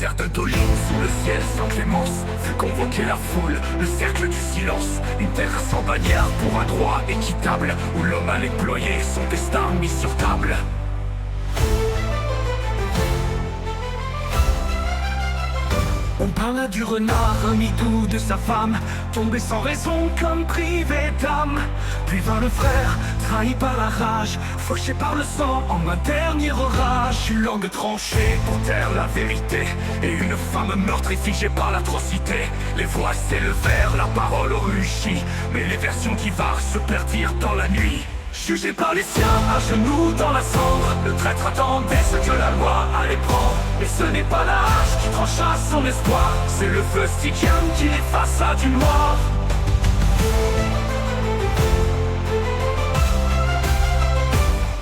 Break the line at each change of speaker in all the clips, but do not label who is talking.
désert de Dolin, sous le ciel sans clémence, fut convoquer la foule, le cercle du silence. Une terre sans bannière pour un droit équitable, où l'homme allait ployer son destin mis sur table. On parla du renard, un midou de sa femme, tombé sans raison comme privé d'âme. Puis vint le frère, trahi par la rage, fauché par le sang en un dernier orage. Une langue tranchée pour taire la vérité, et une femme meurtrie figée par l'atrocité. Les voix s'élevèrent, la parole rugit, mais les versions qui varent se perdirent dans la nuit. Jugé par les siens, à genoux dans la cendre, le traître attendait ce que la loi allait prendre. Mais ce n'est pas la hache qui trancha son espoir, c'est le feu stygian qui l'effaça du noir.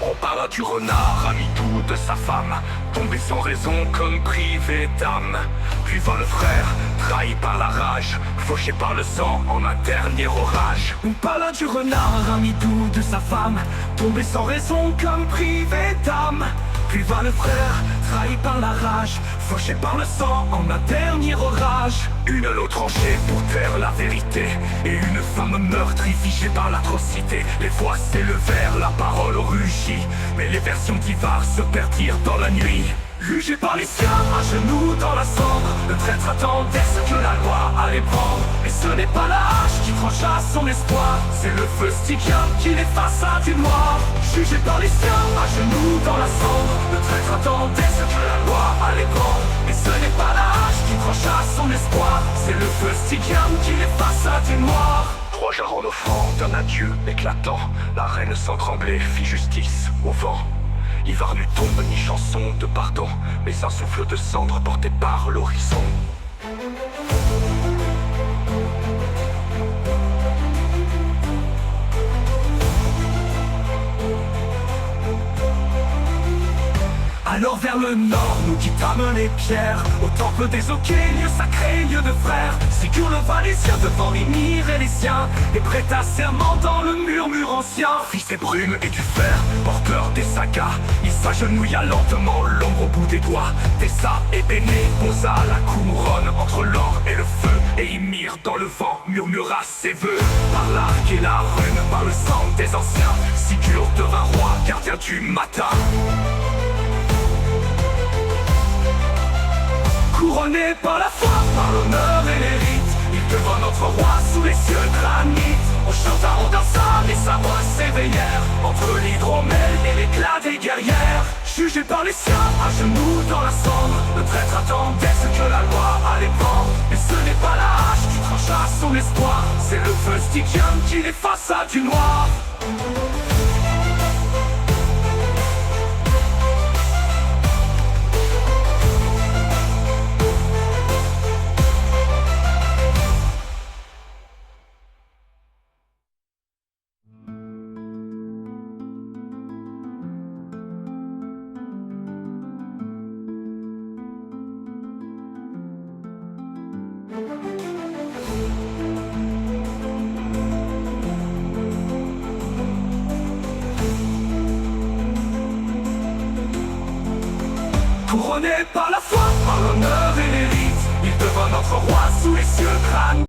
On parla du renard, ami doux de sa femme, tombé sans raison comme privé d'âme. Puis vint le frère, trahi par la rage, fauché par le sang en un dernier orage. On parla du renard, ami doux de sa femme, tombé sans raison comme privé d'âme. Puis vint le frère, trahi par la rage, fauché par le sang en un dernier orage. Une lot tranchée pour taire la vérité, et une femme meurtrie figée par l'atrocité. Les voix s'élevèrent, la parole rugit, mais les versions diverses se perdirent dans la nuit. Jugé par les siens, à genoux dans la cendre, le traître attendait ce que la loi allait prendre. Mais ce n'est pas la hache qui trancha son espoir, c'est le feu stygian qui l'effaça du noir. Jugé par les siens, à genoux dans la cendre, le traître attendait ce que la loi allait prendre. Mais ce n'est pas la hache qui trancha son espoir, c'est le feu stygian qui l'effaça du noir. Trois jarres en offrande d'un adieu éclatant, la reine sans trembler fit justice au vent. Hiver ne tombe ni chanson de pardon, mais un souffle de cendre porté par l'horizon. Alors vers le nord, nous quittâmes les pierres, au temple des Oquets, lieu sacré, lieu de frères. Ségur le Valésien devant Mimir et les siens, et prêta serment dans le murmure ancien. Fils des brumes et du fer, porteur des sagas, il s'agenouilla lentement, l'ombre au bout des doigts. Tessa et Béné posa la couronne entre l'or et le feu, et Ymir dans le vent murmura ses vœux. Par l'arc et la rune, par le sang des anciens, Ségur devint roi, gardien du matin. Couronné par la foi, par l'honneur et les rites, il devint notre roi sous les cieux granit. On chanta, on dansa, les sabres s'éveillèrent, entre l'hydromel et l'éclat des guerrières. Jugé par les siens, à genoux dans la cendre, le traître attendait ce que la loi allait prendre. Mais ce n'est pas la hache qui trancha son espoir, c'est le feu stygian qui l'effaça du noir. Couronné par la foi, par l'honneur et les rites, il devint notre roi sous les cieux granit.